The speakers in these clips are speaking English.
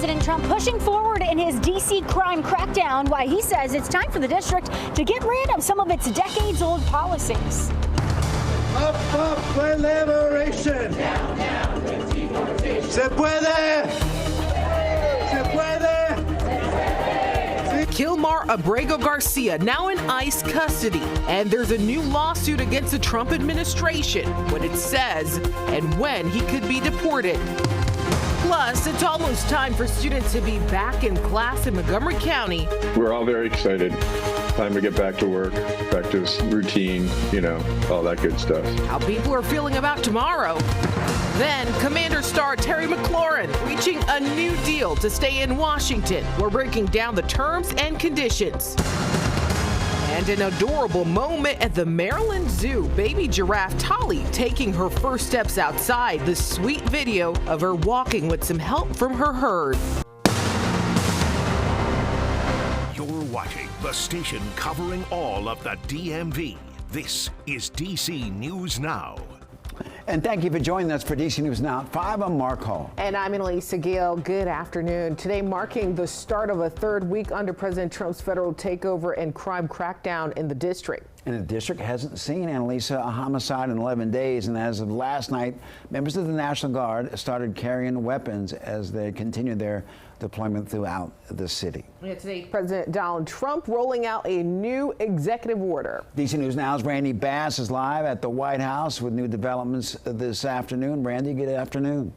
President Trump pushing forward in his D.C. crime crackdown, why he says it's time for the district to get rid of some of its decades-old policies. Up for liberation. Down, down with deportation. Se puede. Se puede. Kilmar Abrego Garcia now in ICE custody, and there's a new lawsuit against the Trump administration when it says and when he could be deported. Plus, it's almost time for students to be back in class in Montgomery County. We're all very excited. Time to get back to work, back to routine, all that good stuff. How people are feeling about tomorrow. Then, Commander Star Terry McLaurin reaching a new deal to stay in Washington. We're breaking down the terms and conditions. And an adorable moment at the Maryland Zoo. Baby giraffe Tolly taking her first steps outside. The sweet video of her walking with some help from her herd. You're watching the station covering all of the DMV. This is DC News Now. And thank you for joining us for DC News Now at 5. I'm Mark Hall. And I'm Annalisa Gale. Good afternoon. Today marking the start of a third week under President Trump's federal takeover and crime crackdown in the district. And the district hasn't seen, Annalisa, a homicide in 11 days. And as of last night, members of the National Guard started carrying weapons as they continue their deployment throughout the city. Yeah, today, President Donald Trump rolling out a new executive order. DC News Now's Randy Bass is live at the White House with new developments this afternoon. Randy, good afternoon.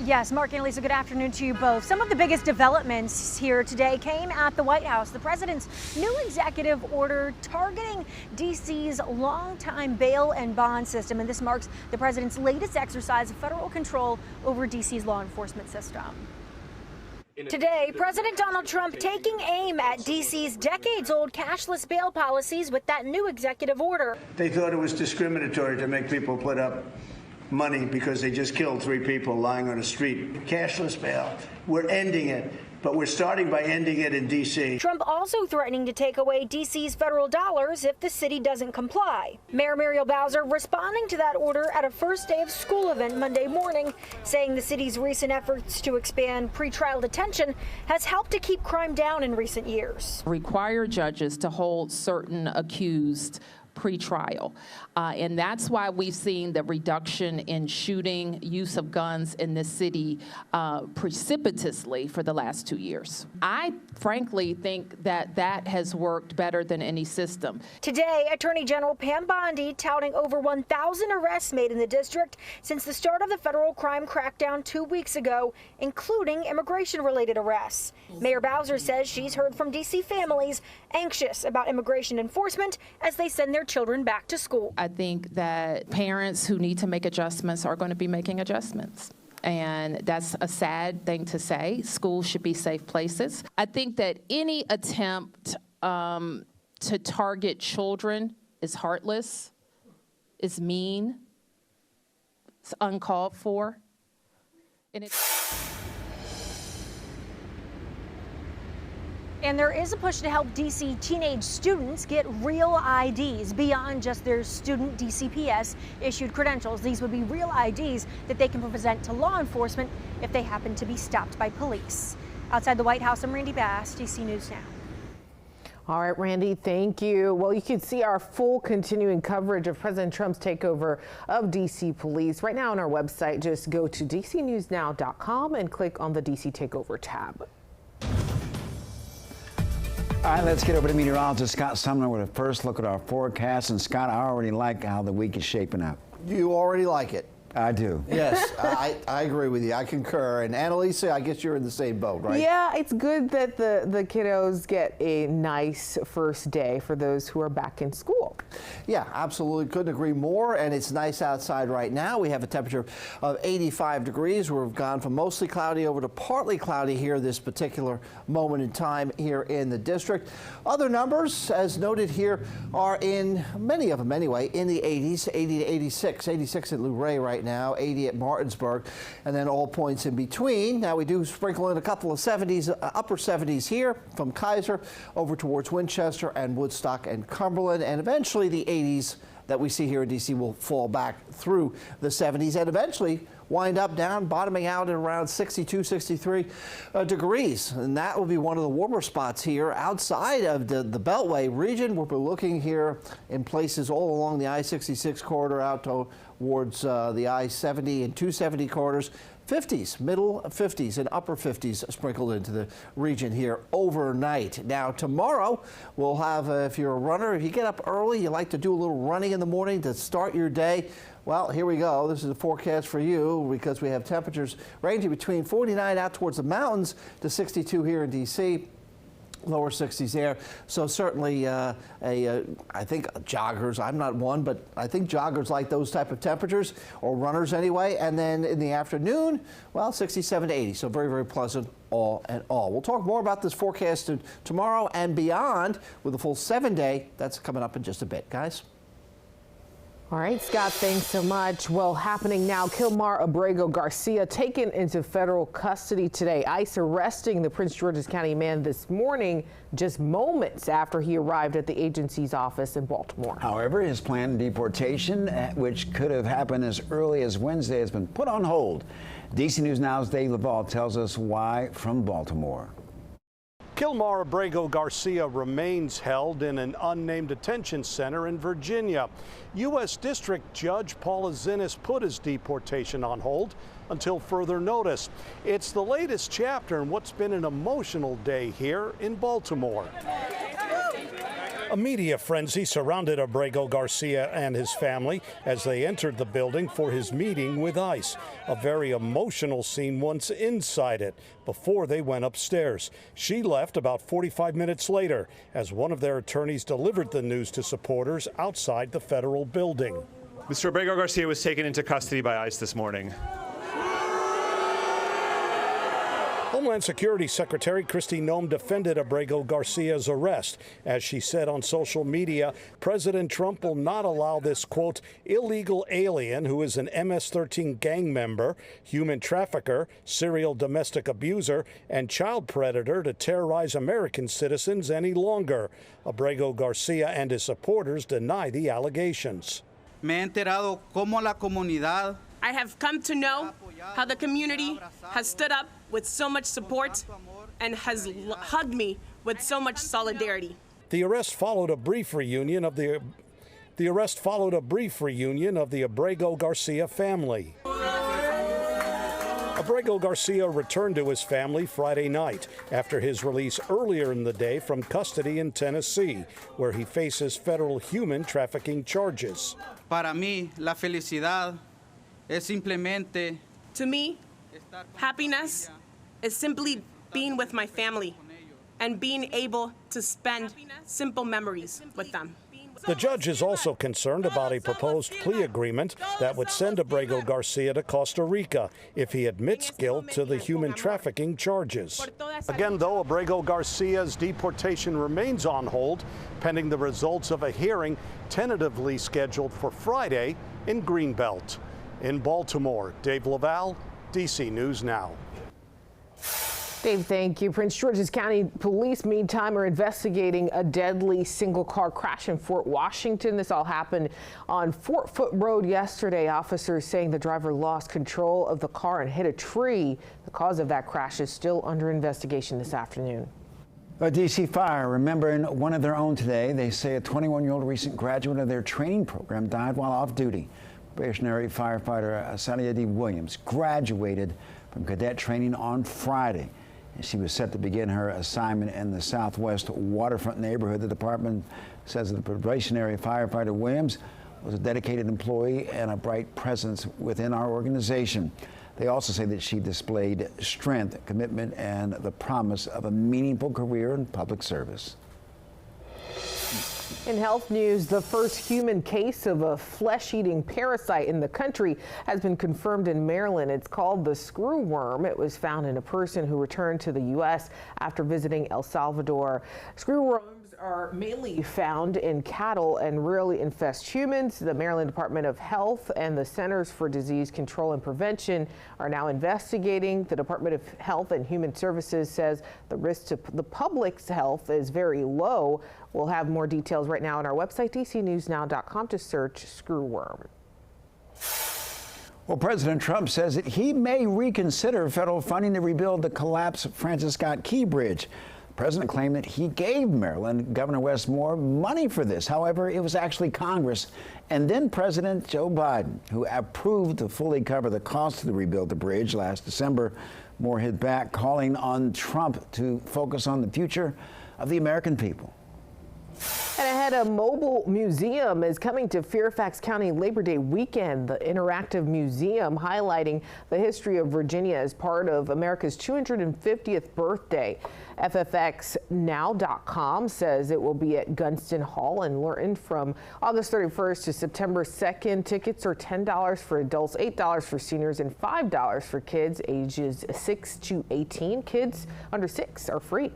Yes, Mark and Lisa, good afternoon to you both. Some of the biggest developments here today came at the White House. The president's new executive order targeting D.C.'s longtime bail and bond system, and this marks the president's latest exercise of federal control over D.C.'s law enforcement system. Today, President Donald Trump taking aim at D.C.'s decades-old cashless bail policies with that new executive order. They thought it was discriminatory to make people put up money because they just killed 3 people lying on a street. Cashless bail, we're ending it, but we're starting by ending it in D.C. Trump also threatening to take away D.C.'s federal dollars if the city doesn't comply. Mayor Muriel Bowser responding to that order at a first day of school event Monday morning, saying the city's recent efforts to expand pretrial detention has helped to keep crime down in recent years. Require judges to hold certain accused pre-trial. And that's why we've seen the reduction in shooting, use of guns in this city precipitously for the last 2 years. I frankly think that that has worked better than any system. Today, Attorney General Pam Bondi touting over 1,000 arrests made in the district since the start of the federal crime crackdown 2 weeks ago, including immigration-related arrests. Mayor Bowser says she's heard from D.C. families anxious about immigration enforcement as they send their children back to school. I think that parents who need to make adjustments are going to be making adjustments. And that's a sad thing to say. Schools should be safe places. I think that any attempt to target children is heartless, is mean, it's uncalled for. And there is a push to help D.C. teenage students get real IDs beyond just their student DCPS issued credentials. These would be real IDs that they can present to law enforcement if they happen to be stopped by police. Outside the White House, I'm Randy Bass, DC News Now. All right, Randy, thank you. Well, you can see our full continuing coverage of President Trump's takeover of D.C. police right now on our website. Just go to dcnewsnow.com and click on the D.C. Takeover tab. All right, let's get over to meteorologist Scott Sumner with a first look at our forecast. And Scott, I already like how the week is shaping up. You already like it. I do. Yes, I agree with you. I concur. And Annalisa, I guess you're in the same boat, right? Yeah, it's good that the kiddos get a nice first day for those who are back in school. Yeah, absolutely. Couldn't agree more. And it's nice outside right now. We have a temperature of 85 degrees. We've gone from mostly cloudy over to partly cloudy here this particular moment in time here in the district. Other numbers, as noted here, are in, many of them anyway, in the 80s, 80 to 86. 86 at Luray right now, 80 at Martinsburg, and then all points in between. Now we do sprinkle in a couple of 70s, upper 70s here from Kaiser over towards Winchester and Woodstock and Cumberland, and eventually the 80s that we see here in D.C. will fall back through the 70s and eventually wind up down, bottoming out at around 62, 63 degrees. And that will be one of the warmer spots here outside of the Beltway region. We'll be looking here in places all along the I-66 corridor out towards the I-70 and 270 corridors. 50s, middle 50s and upper 50s sprinkled into the region here overnight. Now tomorrow we'll have, if you're a runner, if you get up early, you like to do a little running in the morning to start your day, well, here we go. This is the forecast for you because we have temperatures ranging between 49 out towards the mountains to 62 here in D.C. Lower 60s there. So certainly I think joggers, I'm not one, but I think joggers like those type of temperatures, or runners anyway. And then in the afternoon, well, 67 to 80. So very, very pleasant all in all. We'll talk more about this forecast tomorrow and beyond with a full 7-day. That's coming up in just a bit, guys. All right, Scott, thanks so much. Well, happening now, Kilmar Abrego Garcia taken into federal custody today. ICE arresting the Prince George's County man this morning, just moments after he arrived at the agency's office in Baltimore. However, his planned deportation, which could have happened as early as Wednesday, has been put on hold. DC News Now's Dave Laval tells us why from Baltimore. Kilmar Abrego Garcia remains held in an unnamed detention center in Virginia. U.S. District Judge Paula Zinnes put his deportation on hold until further notice. It's the latest chapter in what's been an emotional day here in Baltimore. A media frenzy surrounded Abrego Garcia and his family as they entered the building for his meeting with ICE. A very emotional scene once inside it before they went upstairs. She left about 45 minutes later as one of their attorneys delivered the news to supporters outside the federal building. Mr. Abrego Garcia was taken into custody by ICE this morning. Homeland Security Secretary Kristi Noem defended Abrego Garcia's arrest. As she said on social media, President Trump will not allow this, quote, illegal alien who is an MS-13 gang member, human trafficker, serial domestic abuser, and child predator to terrorize American citizens any longer. Abrego Garcia and his supporters deny the allegations. Me he enterado cómo la comunidad. I have come to know how the community has stood up with so much support and has hugged me with so much solidarity. The arrest followed a brief reunion of the Abrego Garcia family. Abrego Garcia returned to his family Friday night after his release earlier in the day from custody in Tennessee, where he faces federal human trafficking charges. Para mí, la felicidad es simplemente. To me, happiness is simply being with my family and being able to spend simple memories with them. The judge is also concerned about a proposed plea agreement that would send Abrego Garcia to Costa Rica if he admits guilt to the human trafficking charges. Again, though, Abrego Garcia's deportation remains on hold pending the results of a hearing tentatively scheduled for Friday in Greenbelt. In Baltimore, Dave Laval, DC News Now. Dave, thank you. Prince George's County Police, meantime, are investigating a deadly single-car crash in Fort Washington. This all happened on Fort Foote Road yesterday. Officers saying the driver lost control of the car and hit a tree. The cause of that crash is still under investigation this afternoon. A D.C. Fire remembering one of their own today. They say a 21-year-old recent graduate of their training program died while off duty. Probationary firefighter Salia D. Williams graduated from cadet training on Friday. She was set to begin her assignment in the Southwest waterfront neighborhood. The department says the probationary firefighter Williams was a dedicated employee and a bright presence within our organization. They also say that she displayed strength, commitment, and the promise of a meaningful career in public service. In health news, the first human case of a flesh-eating parasite in the country has been confirmed in Maryland. It's called the screwworm. It was found in a person who returned to the U.S. after visiting El Salvador. Screwworms are mainly found in cattle and rarely infest humans. The Maryland Department of Health and the Centers for Disease Control and Prevention are now investigating. The Department of Health and Human Services says the risk to the public's health is very low. We'll have more details right now on our website, dcnewsnow.com, to search screwworm. Well, President Trump says that he may reconsider federal funding to rebuild the collapsed Francis Scott Key Bridge. The president claimed that he gave Maryland Governor Wes Moore money for this. However, it was actually Congress and then President Joe Biden who approved to fully cover the cost to rebuild the bridge last December. Moore hit back, calling on Trump to focus on the future of the American people. And ahead, a mobile museum is coming to Fairfax County Labor Day weekend. The interactive museum highlighting the history of Virginia as part of America's 250th birthday. FFXnow.com says it will be at Gunston Hall in Lurton from August 31st to September 2nd. Tickets are $10 for adults, $8 for seniors, and $5 for kids ages 6 to 18. Kids under 6 are free.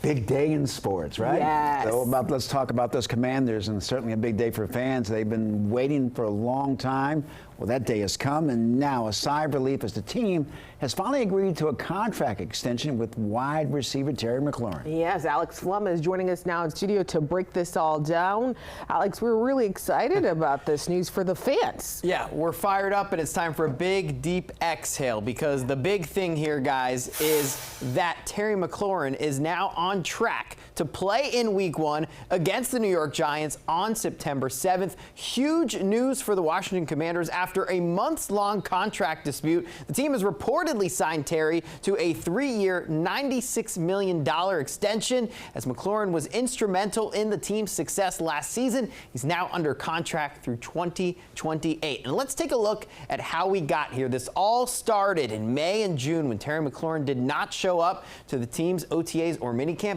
Big day in sports, right? Yes. So let's talk about those Commanders, and certainly a big day for fans. They've been waiting for a long time. Well, that day has come, and now a sigh of relief as the team has finally agreed to a contract extension with wide receiver Terry McLaurin. Yes, Alex Flum is joining us now in studio to break this all down. Alex, we're really excited about this news for the fans. Yeah, we're fired up, and it's time for a big, deep exhale, because the big thing here, guys, is that Terry McLaurin is now on track to play in Week 1 against the New York Giants on September 7th. Huge news for the Washington Commanders. After a months-long contract dispute, the team has reportedly signed Terry to a 3-year, $96 million extension. As McLaurin was instrumental in the team's success last season, he's now under contract through 2028. And let's take a look at how we got here. This all started in May and June when Terry McLaurin did not show up to the team's OTAs or minicamp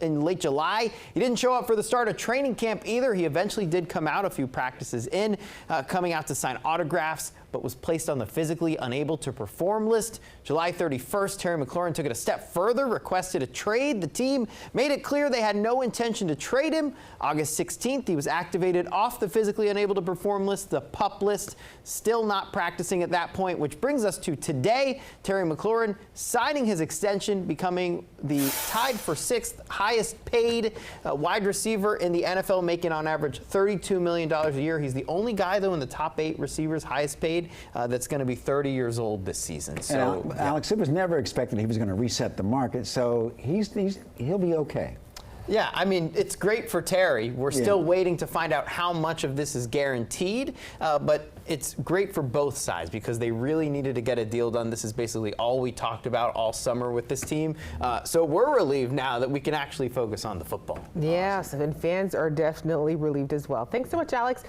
in late July. He didn't show up for the start of training camp either. He eventually did come out a few practices in, coming out to sign autographs, but was placed on the physically unable to perform list. July 31st, Terry McLaurin took it a step further, requested a trade. The team made it clear they had no intention to trade him. August 16th, he was activated off the physically unable to perform list, the PUP list, still not practicing at that point, which brings us to today. Terry McLaurin signing his extension, becoming the tied for 6th highest paid wide receiver in the NFL, making on average $32 million a year. He's the only guy, though, in the top 8 receivers highest paid that's going to be 30 years old this season. So, and Alex, it was never expected he was going to reset the market, so he'll be okay. Yeah, I mean, it's great for Terry. We're still waiting to find out how much of this is guaranteed, but it's great for both sides because they really needed to get a deal done. This is basically all we talked about all summer with this team. So we're relieved now that we can actually focus on the football. Yes, and fans are definitely relieved as well. Thanks so much, Alex.